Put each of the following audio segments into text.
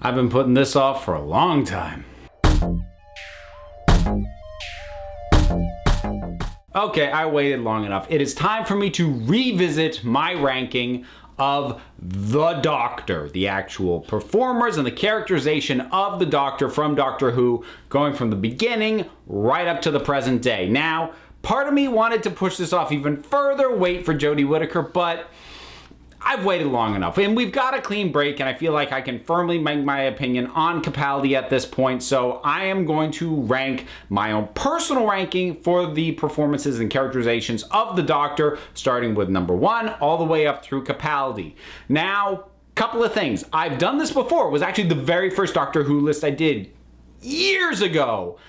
I've been putting this off for a long time. Okay, I waited long enough. It is time for me to revisit my ranking of the Doctor, the actual performers and the characterization of the Doctor from Doctor Who, going from the beginning right up to the present day. Now, part of me wanted to push this off even further, wait for Jodie Whittaker, but I've waited long enough, and we've got a clean break, and I feel like I can firmly make my opinion on Capaldi at this point, so I am going to rank my own personal ranking for the performances and characterizations of the Doctor, starting with number 1 all the way up through Capaldi. Now, couple of things. I've done this before. It was actually the very first Doctor Who list I did years ago.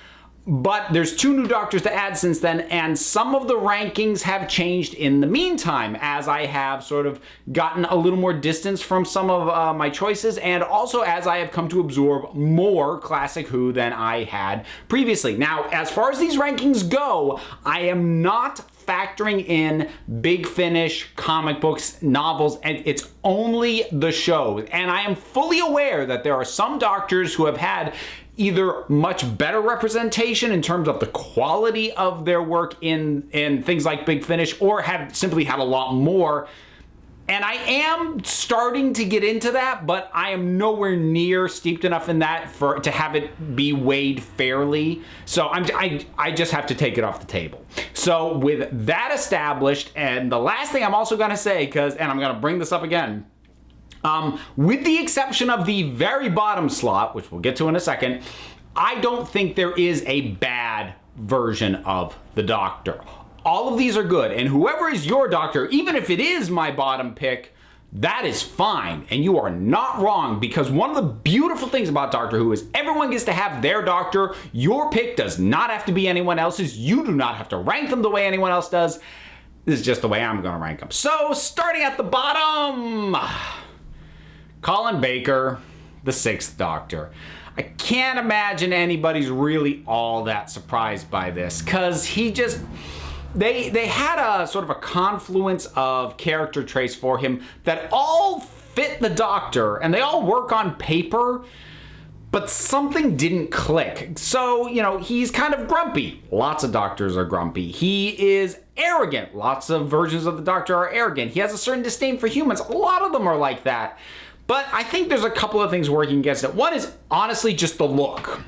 But there's 2 new Doctors to add since then, and some of the rankings have changed in the meantime as I have sort of gotten a little more distance from some of my choices, and also as I have come to absorb more classic Who than I had previously. Now, as far as these rankings go, I am not factoring in Big Finish, comic books, novels, and it's only the shows. And I am fully aware that there are some Doctors who have had either much better representation in terms of the quality of their work in things like Big Finish, or have simply had a lot more. And I am starting to get into that, but I am nowhere near steeped enough in that to have it be weighed fairly. So I just have to take it off the table. So with that established, and the last thing I'm also going to say, and I'm going to bring this up again, with the exception of the very bottom slot, which we'll get to in a second, I don't think there is a bad version of the Doctor. All of these are good, and whoever is your Doctor, even if it is my bottom pick, that is fine, and you are not wrong, because one of the beautiful things about Doctor Who is everyone gets to have their Doctor. Your pick does not have to be anyone else's. You do not have to rank them the way anyone else does. This is just the way I'm going to rank them. So, starting at the bottom, Colin Baker, the 6th Doctor. I can't imagine anybody's really all that surprised by this, because he just... They had a sort of a confluence of character traits for him that all fit the Doctor, and they all work on paper, but something didn't click. So, he's kind of grumpy. Lots of Doctors are grumpy. He is arrogant. Lots of versions of the Doctor are arrogant. He has a certain disdain for humans. A lot of them are like that. But I think there's a couple of things working against it. One is honestly just the look.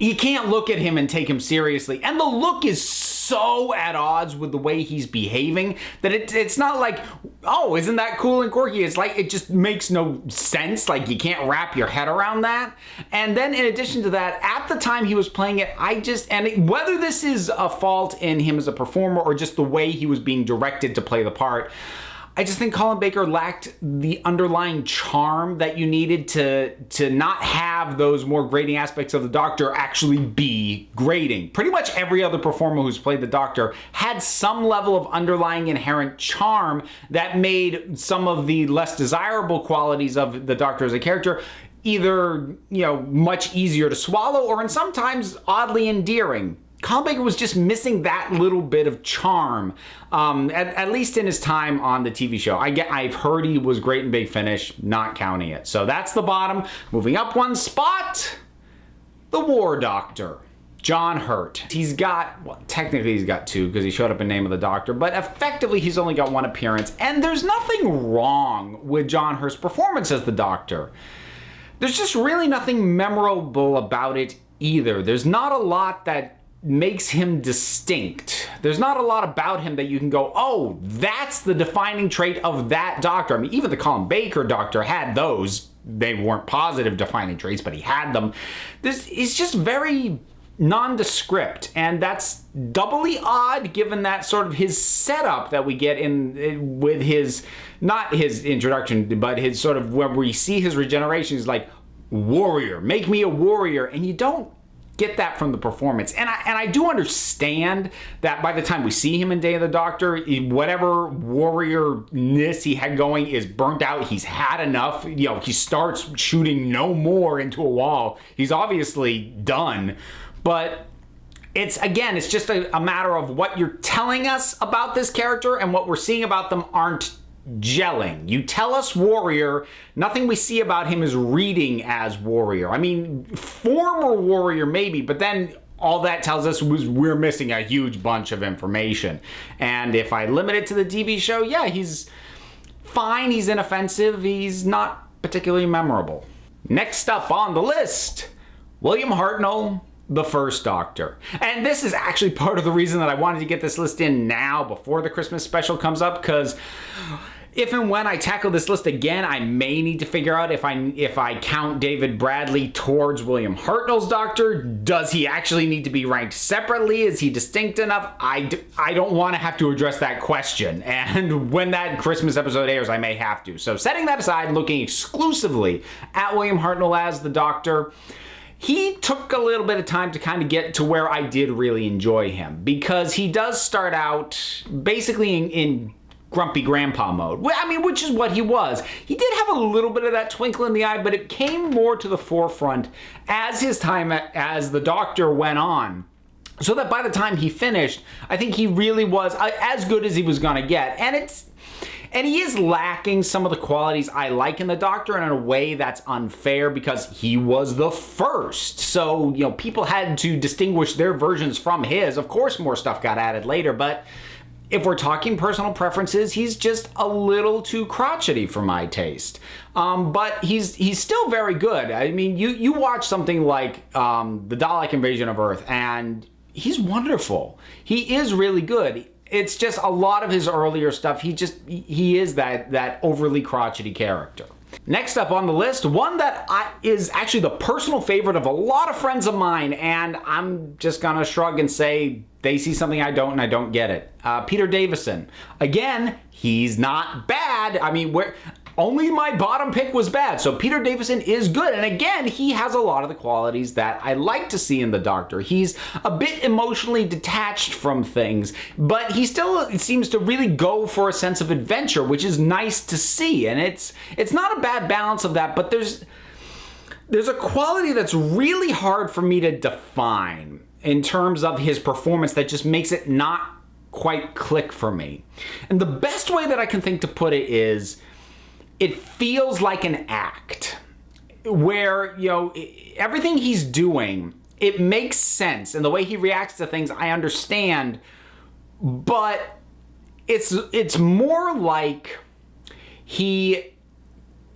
You can't look at him and take him seriously. And the look is so at odds with the way he's behaving that it's not like, oh, isn't that cool and quirky? It's like, it just makes no sense. Like, you can't wrap your head around that. And then in addition to that, at the time he was playing it, whether this is a fault in him as a performer or just the way he was being directed to play the part, I just think Colin Baker lacked the underlying charm that you needed to not have those more grating aspects of the Doctor actually be grating. Pretty much every other performer who's played the Doctor had some level of underlying inherent charm that made some of the less desirable qualities of the Doctor as a character either, much easier to swallow or in sometimes oddly endearing. Colin Baker was just missing that little bit of charm, at least in his time on the TV show. I've heard he was great in Big Finish, not counting it. So that's the bottom. Moving up one spot, the War Doctor, John Hurt. Technically he's got 2 because he showed up in Name of the Doctor, but effectively he's only got 1 appearance. And there's nothing wrong with John Hurt's performance as the Doctor. There's just really nothing memorable about it either. There's not a lot that makes him distinct. There's not a lot about him that you can go, oh, that's the defining trait of that Doctor. I mean, even the Colin Baker Doctor had those. They weren't positive defining traits, but he had them. He's just very nondescript, and that's doubly odd given that sort of his setup that we get with his, not his introduction, but his sort of where we see his regeneration is like, warrior, make me a warrior, and you don't get that from the performance. And I do understand that by the time we see him in Day of the Doctor, whatever warrior-ness he had going is burnt out. He's had enough. He starts shooting no more into a wall. He's obviously done. But it's just a matter of what you're telling us about this character and what we're seeing about them aren't gelling. You tell us warrior, nothing we see about him is reading as warrior. I mean, former warrior maybe, but then all that tells us was we're missing a huge bunch of information. And if I limit it to the TV show, yeah, he's fine, he's inoffensive, he's not particularly memorable. Next up on the list, William Hartnell, the first Doctor. And this is actually part of the reason that I wanted to get this list in now before the Christmas special comes up, because if and when I tackle this list again, I may need to figure out if I count David Bradley towards William Hartnell's Doctor. Does he actually need to be ranked separately? Is he distinct enough? I don't want to have to address that question. And when that Christmas episode airs, I may have to. So setting that aside, looking exclusively at William Hartnell as the Doctor, he took a little bit of time to kind of get to where I did really enjoy him, because he does start out basically in grumpy grandpa mode. I mean, which is what he was. He did have a little bit of that twinkle in the eye, but it came more to the forefront as his time as the Doctor went on. So that by the time he finished, I think he really was as good as he was going to get. And he is lacking some of the qualities I like in the Doctor, and in a way that's unfair because he was the first. So, you know, people had to distinguish their versions from his. Of course, more stuff got added later, but if we're talking personal preferences, he's just a little too crotchety for my taste. But he's still very good. I mean, you watch something like the Dalek Invasion of Earth, and he's wonderful. He is really good. It's just a lot of his earlier stuff, he is that overly crotchety character. Next up on the list, one that is actually the personal favorite of a lot of friends of mine, and I'm just gonna shrug and say they see something I don't and I don't get it. Peter Davison. Again, he's not bad. I mean, only my bottom pick was bad, so Peter Davison is good. And again, he has a lot of the qualities that I like to see in the Doctor. He's a bit emotionally detached from things, but he still seems to really go for a sense of adventure, which is nice to see. And it's not a bad balance of that, but there's a quality that's really hard for me to define in terms of his performance that just makes it not quite click for me. And the best way that I can think to put it is, it feels like an act where, you know, everything he's doing, it makes sense, and the way he reacts to things, I understand, but it's more like he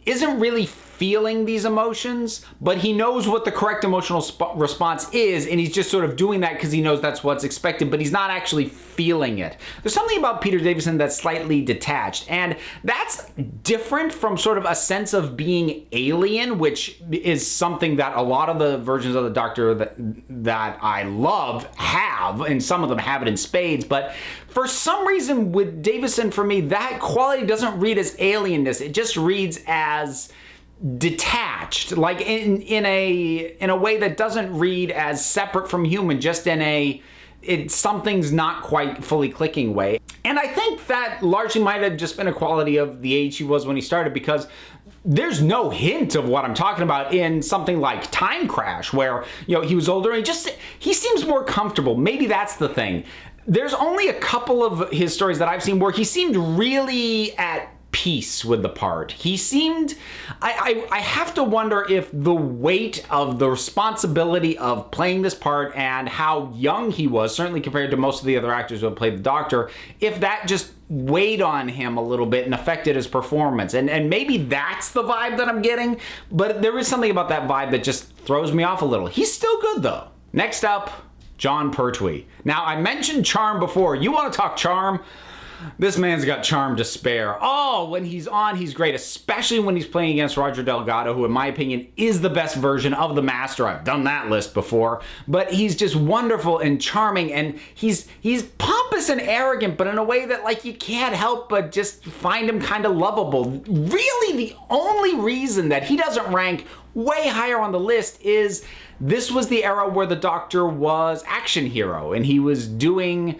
isn't really feeling these emotions, but he knows what the correct emotional response is, and he's just sort of doing that because he knows that's what's expected, but he's not actually feeling it. There's something about Peter Davison that's slightly detached, and that's different from sort of a sense of being alien, which is something that a lot of the versions of the Doctor that I love have, and some of them have it in spades, but for some reason with Davison, for me, that quality doesn't read as alienness. It just reads as detached, like in a way that doesn't read as separate from human, just in something's not quite fully clicking way. And I think that largely might have just been a quality of the age he was when he started, because there's no hint of what I'm talking about in something like Time Crash, where, you know, he was older and he seems more comfortable. Maybe that's the thing. There's only a couple of his stories that I've seen where he seemed really at peace with the part. He seemed, I have to wonder if the weight of the responsibility of playing this part and how young he was, certainly compared to most of the other actors who have played the Doctor, if that just weighed on him a little bit and affected his performance. And maybe that's the vibe that I'm getting, but there is something about that vibe that just throws me off a little. He's still good though. Next up, Jon Pertwee. Now, I mentioned charm before. You want to talk charm? This man's got charm to spare. Oh, when he's on, he's great, especially when he's playing against Roger Delgado, who in my opinion is the best version of the Master. I've done that list before, but he's just wonderful and charming, and he's pompous and arrogant, but in a way that, like, you can't help but just find him kind of lovable. Really, the only reason that he doesn't rank way higher on the list is this was the era where the Doctor was action hero, and he was doing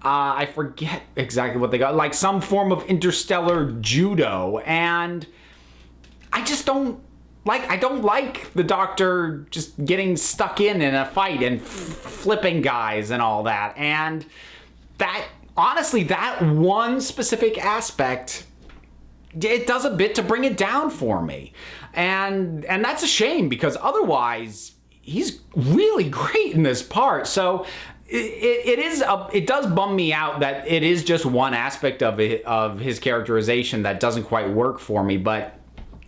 I forget exactly what they got, like some form of interstellar judo, and I just don't like the Doctor just getting stuck in a fight and flipping guys and all that, and that, honestly, that one specific aspect it does a bit to bring it down for me. And that's a shame, because otherwise he's really great in this part. So it does bum me out that it is just one aspect of his characterization that doesn't quite work for me, but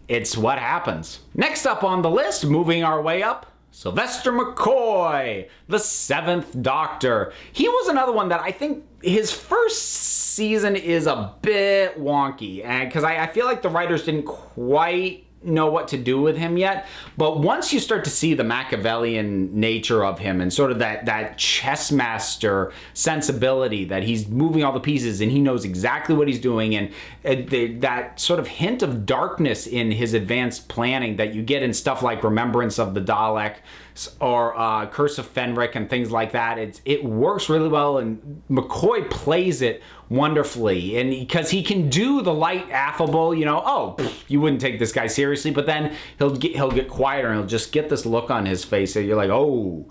it's what happens. Next up on the list, moving our way up, Sylvester McCoy, the 7th Doctor. He was another one that I think his first season is a bit wonky, and because I feel like the writers didn't quite know what to do with him yet. But once you start to see the Machiavellian nature of him and sort of that chess master sensibility, that he's moving all the pieces and he knows exactly what he's doing, and that sort of hint of darkness in his advanced planning that you get in stuff like Remembrance of the Dalek or Curse of Fenric and things like that, it works really well, and McCoy plays it wonderfully, and because he can do the light, affable, you wouldn't take this guy seriously, but then he'll get quieter and he'll just get this look on his face that you're like, oh,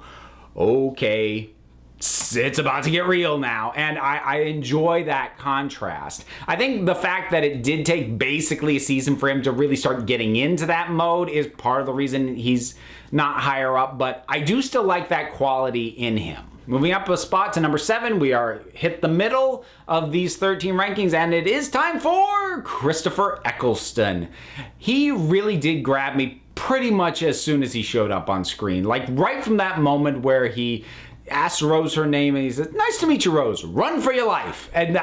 okay, it's about to get real now. And I enjoy that contrast. I think the fact that it did take basically a season for him to really start getting into that mode is part of the reason he's not higher up, but I do still like that quality in him. Moving up a spot to number 7, we are hit the middle of these 13 rankings, and it is time for Christopher Eccleston. He really did grab me pretty much as soon as he showed up on screen. Like right from that moment where he asks Rose her name and he says, "Nice to meet you, Rose. Run for your life." And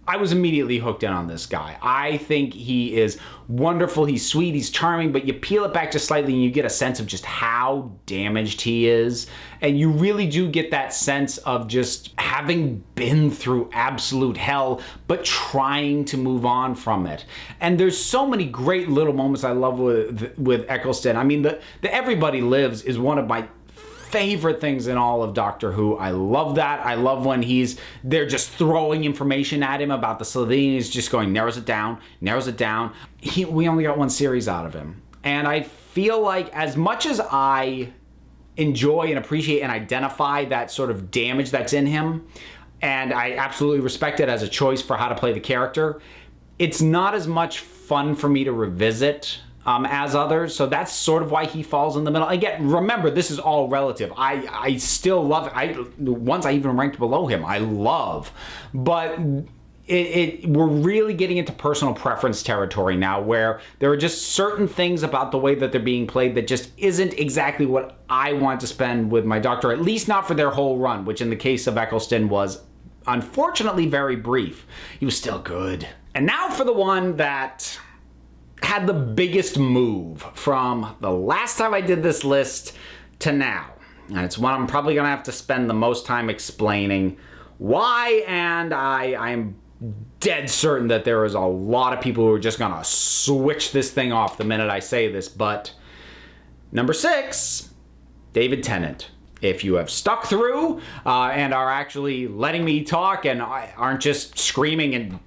I was immediately hooked in on this guy. I think he is wonderful. He's sweet, he's charming, but you peel it back just slightly and you get a sense of just how damaged he is. And you really do get that sense of just having been through absolute hell, but trying to move on from it. And there's so many great little moments I love with Eccleston. I mean, the Everybody Lives is one of my favorite things in all of Doctor Who. I love that. I love when they're just throwing information at him about the Slovene. He's just going, narrows it down. We only got one series out of him. And I feel like as much as I enjoy and appreciate and identify that sort of damage that's in him, and I absolutely respect it as a choice for how to play the character, it's not as much fun for me to revisit as others, so that's sort of why he falls in the middle. Again, remember, this is all relative. I still love it. Once I even ranked below him, I love, but we're really getting into personal preference territory now, where there are just certain things about the way that they're being played that just isn't exactly what I want to spend with my Doctor, at least not for their whole run, which in the case of Eccleston was unfortunately very brief. He was still good. And now for the one that had the biggest move from the last time I did this list to now. And it's one I'm probably going to have to spend the most time explaining why, and I'm dead certain that there is a lot of people who are just going to switch this thing off the minute I say this, but number 6, David Tennant. If you have stuck through and are actually letting me talk and aren't just screaming and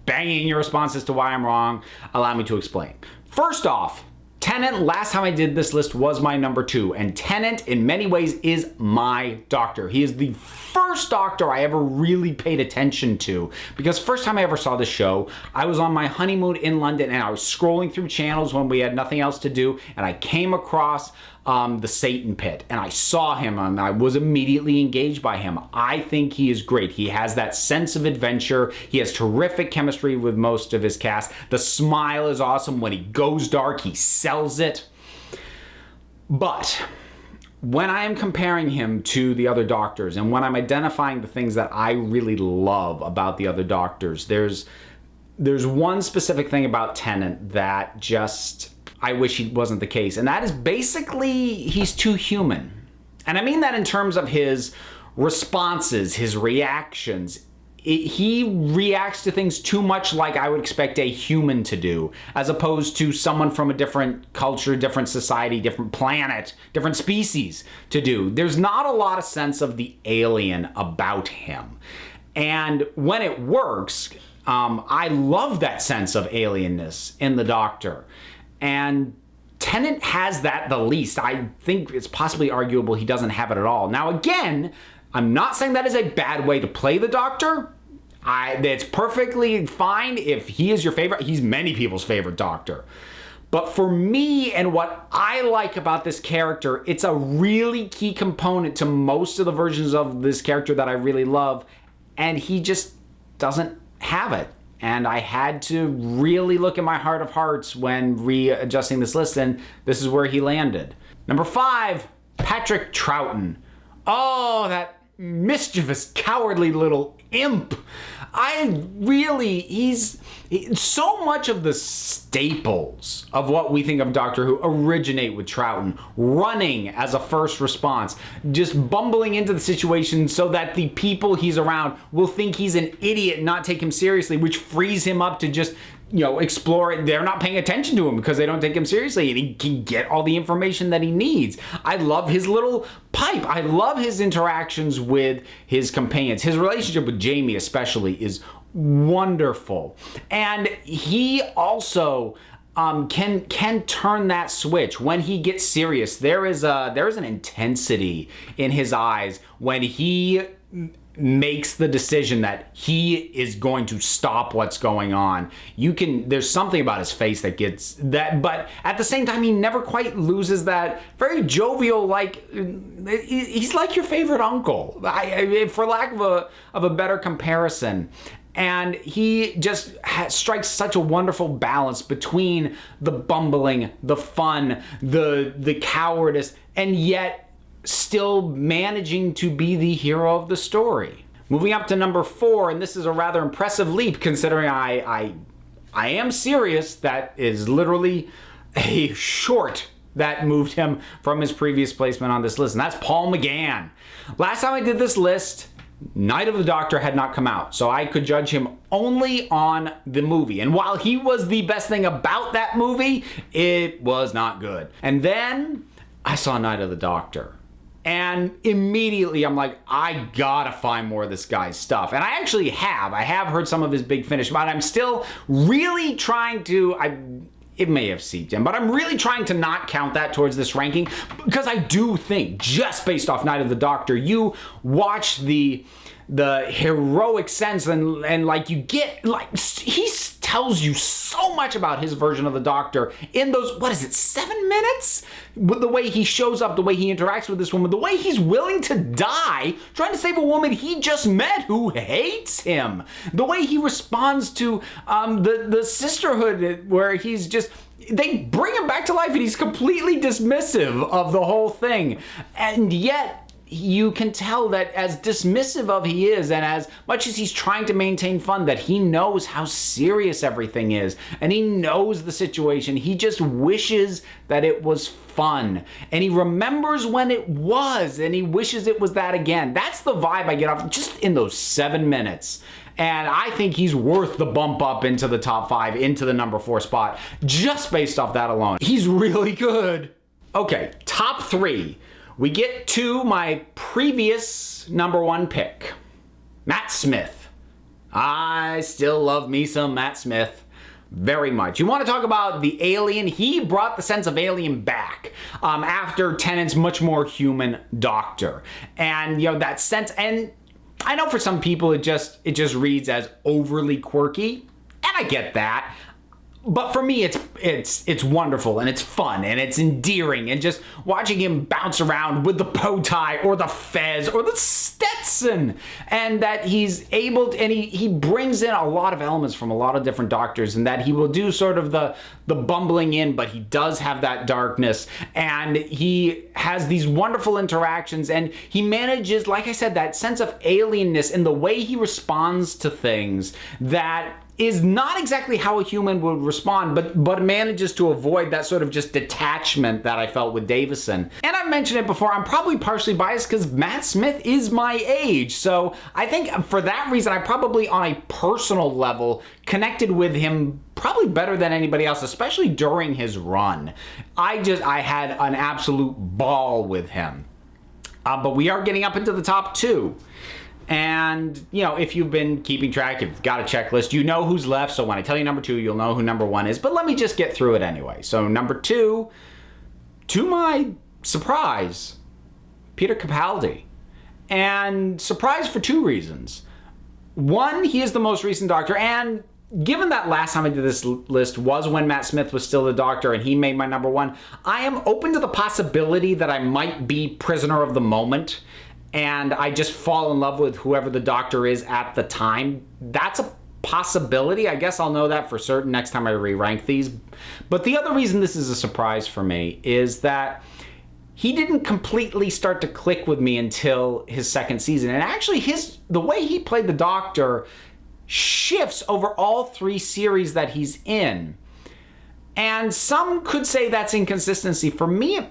banging your responses to why I'm wrong, allow me to explain. First off, Tennant, last time I did this list, was my number 2, and Tennant in many ways is my Doctor. He is the first Doctor I ever really paid attention to, because first time I ever saw the show, I was on my honeymoon in London and I was scrolling through channels when we had nothing else to do, and I came across the Satan Pit, and I saw him and I was immediately engaged by him. I think he is great. He has that sense of adventure. He has terrific chemistry with most of his cast. The smile is awesome. When he goes dark, he sells it. But when I am comparing him to the other Doctors, and when I'm identifying the things that I really love about the other Doctors, there's one specific thing about Tennant that just I wish he wasn't the case, and that is basically he's too human. And I mean that in terms of his responses, his reactions. He reacts to things too much like I would expect a human to do, as opposed to someone from a different culture, different society, different planet, different species to do. There's not a lot of sense of the alien about him. And when it works, I love that sense of alienness in the Doctor. And Tennant has that the least. I think it's possibly arguable he doesn't have it at all. Now again, I'm not saying that is a bad way to play the Doctor. It's perfectly fine if he is your favorite. He's many people's favorite Doctor. But for me, and what I like about this character, it's a really key component to most of the versions of this character that I really love, and he just doesn't have it. And I had to really look in my heart of hearts when readjusting this list, and this is where he landed. Number 5, Patrick Troughton. Oh, that mischievous, cowardly little imp. He's so much of the staples of what we think of Doctor Who originate with Troughton. Running as a first response, just bumbling into the situation so that the people he's around will think he's an idiot and not take him seriously, which frees him up to just, explore it. They're not paying attention to him because they don't take him seriously, and he can get all the information that he needs. I love his little pipe. I love his interactions with his companions. His relationship with Jamie especially is wonderful. And he also can turn that switch when he gets serious. There is an intensity in his eyes when he makes the decision that he is going to stop what's going on. There's something about his face that gets that, but at the same time, he never quite loses that very jovial, he's like your favorite uncle, for lack of a better comparison. And he just strikes such a wonderful balance between the bumbling, the fun, the cowardice, and yet still managing to be the hero of the story. Moving up to number 4, and this is a rather impressive leap considering I am serious. That is literally a short that moved him from his previous placement on this list, and that's Paul McGann. Last time I did this list, Night of the Doctor had not come out, so I could judge him only on the movie. And while he was the best thing about that movie, it was not good. And then I saw Night of the Doctor. And immediately I'm like, I gotta find more of this guy's stuff. And I actually have. I have heard some of his Big Finish, but I'm still really trying to, it may have seeped in, but I'm really trying to not count that towards this ranking, because I do think, just based off Night of the Doctor, you watch the heroic sense and you get, he tells you so much about his version of the Doctor in those, 7 minutes? With the way he shows up, the way he interacts with this woman, the way he's willing to die trying to save a woman he just met who hates him, the way he responds to the sisterhood, where he's just, they bring him back to life and he's completely dismissive of the whole thing. And yet you can tell that as dismissive of he is, and as much as he's trying to maintain fun, that he knows how serious everything is, and he knows the situation. He just wishes that it was fun, and he remembers when it was, and he wishes it was that again. That's the vibe I get off just in those 7 minutes. And I think he's worth the bump up into the top 5, into the number 4 spot, just based off that alone. He's really good. Okay, top 3. We get to my previous number 1 pick, Matt Smith. I still love me some Matt Smith very much. You want to talk about the alien? He brought the sense of alien back after Tennant's much more human Doctor. And, that sense, and I know for some people it just reads as overly quirky, and I get that. But for me, it's wonderful, and it's fun, and it's endearing, and just watching him bounce around with the bow tie or the fez or the Stetson, and that he's able to, and he brings in a lot of elements from a lot of different Doctors, and that he will do sort of the bumbling in, but he does have that darkness, and he has these wonderful interactions, and he manages, like I said, that sense of alienness in the way he responds to things that is not exactly how a human would respond, but manages to avoid that sort of just detachment that I felt with Davison. And I've mentioned it before, I'm probably partially biased because Matt Smith is my age, so I think for that reason I probably on a personal level connected with him probably better than anybody else, especially during his run. I had an absolute ball with him. But we are getting up into the top 2. And, if you've been keeping track, if you've got a checklist, you know who's left. So when I tell you number 2, you'll know who number 1 is. But let me just get through it anyway. So number 2, to my surprise, Peter Capaldi. And surprise for 2 reasons. One, he is the most recent Doctor, and given that last time I did this list was when Matt Smith was still the Doctor and he made my number one, I am open to the possibility that I might be prisoner of the moment and I just fall in love with whoever the Doctor is at the time. That's a possibility. I guess I'll know that for certain next time I re-rank these. But the other reason this is a surprise for me is that he didn't completely start to click with me until his second season. And actually, the way he played the Doctor shifts over all 3 series that he's in. And some could say that's inconsistency. For me, it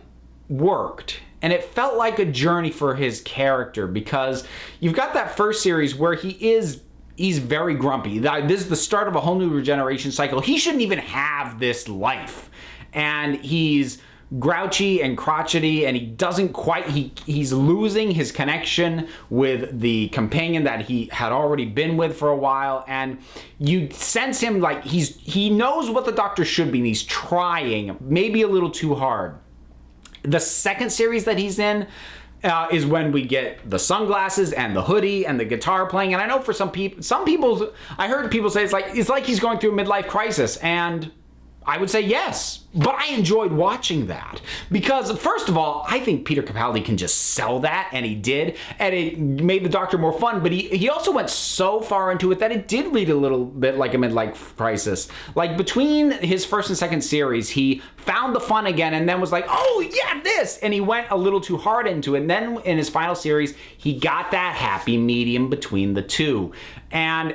worked. And it felt like a journey for his character because you've got that first series where he's very grumpy. This is the start of a whole new regeneration cycle. He shouldn't even have this life. And he's grouchy and crotchety, and he doesn't quite, he's losing his connection with the companion that he had already been with for a while, and you sense him like he knows what the Doctor should be, and he's trying, maybe a little too hard. The second series that he's in is when we get the sunglasses and the hoodie and the guitar playing, and I know for some people, I heard people say it's like he's going through a midlife crisis, and I would say yes, but I enjoyed watching that because, first of all, I think Peter Capaldi can just sell that, and he did, and it made the Doctor more fun, but he also went so far into it that it did read a little bit like a midlife crisis. Like, between his first and second series, he found the fun again and then was like, oh, yeah, this, and he went a little too hard into it, and then in his final series, he got that happy medium between the two, and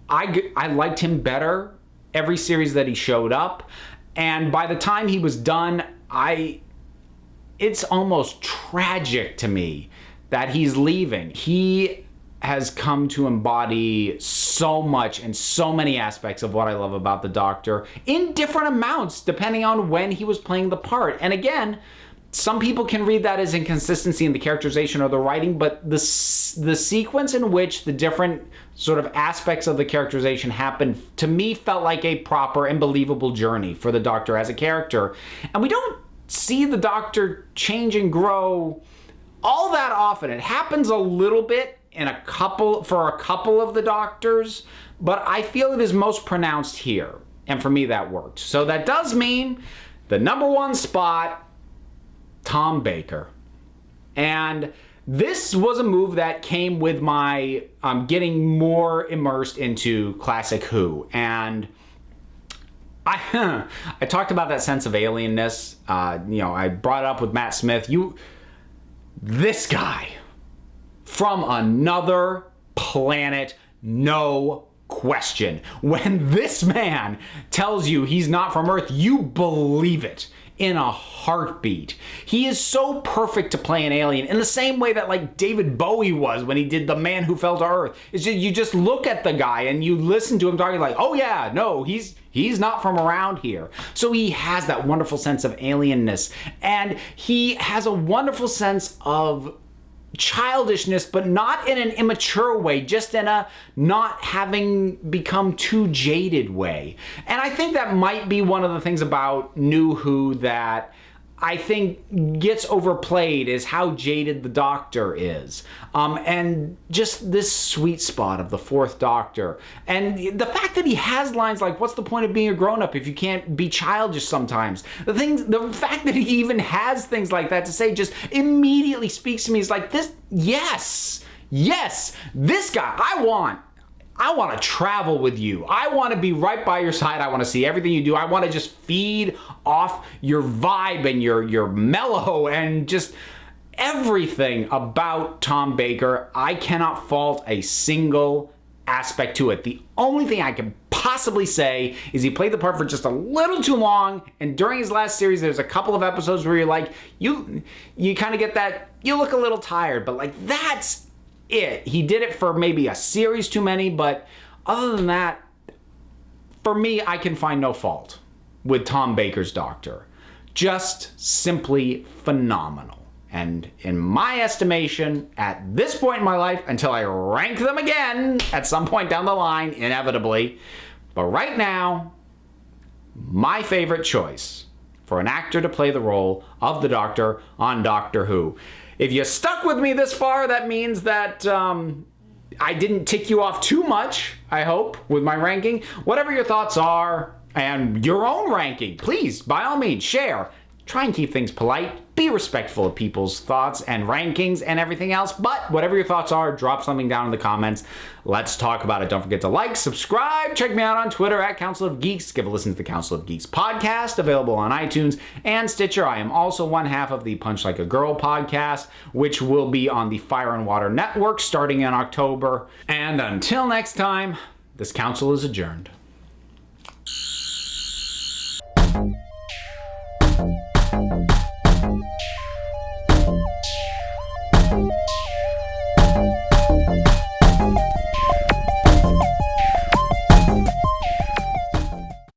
I liked him better every series that he showed up, and by the time he was done, it's almost tragic to me that he's leaving. He has come to embody so much and so many aspects of what I love about the Doctor in different amounts depending on when he was playing the part. And again, some people can read that as inconsistency in the characterization or the writing, but the sequence in which the different sort of aspects of the characterization happened, to me, felt like a proper and believable journey for the Doctor as a character. And we don't see the Doctor change and grow all that often. It happens a little bit for a couple of the Doctors, but I feel it is most pronounced here. And for me, that worked. So that does mean the number one spot, Tom Baker. And this was a move that came with my getting more immersed into classic Who. And I talked about that sense of alienness. I brought it up with Matt Smith. This guy from another planet, no question. When this man tells you he's not from Earth, you believe it in a heartbeat. He is so perfect to play an alien in the same way that like David Bowie was when he did The Man Who Fell to Earth. It's just, you just look at the guy and you listen to him talking like, oh yeah, no, he's not from around here. So he has that wonderful sense of alienness, and he has a wonderful sense of childishness, but not in an immature way, just in a not having become too jaded way. And I think that might be one of the things about New Who that I think gets overplayed, is how jaded the Doctor is. And just this sweet spot of the fourth Doctor. And the fact that he has lines like, what's the point of being a grown-up if you can't be childish sometimes? The fact that he even has things like that to say just immediately speaks to me. It's like, yes, this guy, I want to travel with you. I want to be right by your side. I want to see everything you do. I want to just feed off your vibe and your mellow and just everything about Tom Baker. I cannot fault a single aspect to it. The only thing I can possibly say is he played the part for just a little too long, and during his last series there's a couple of episodes where you're like, you kind of get that, you look a little tired, but like that's it. He did it for maybe a series too many, but other than that, for me, I can find no fault with Tom Baker's Doctor. Just simply phenomenal. And in my estimation, at this point in my life, until I rank them again at some point down the line, inevitably, but right now, my favorite choice for an actor to play the role of the Doctor on Doctor Who. If you stuck with me this far, that means that I didn't tick you off too much, I hope, with my ranking. Whatever your thoughts are and your own ranking, please, by all means, share. Try and keep things polite. Be respectful of people's thoughts and rankings and everything else. But whatever your thoughts are, drop something down in the comments. Let's talk about it. Don't forget to like, subscribe. Check me out on Twitter at Council of Geeks. Give a listen to the Council of Geeks podcast, available on iTunes and Stitcher. I am also one half of the Punch Like a Girl podcast, which will be on the Fire and Water Network starting in October. And until next time, this council is adjourned.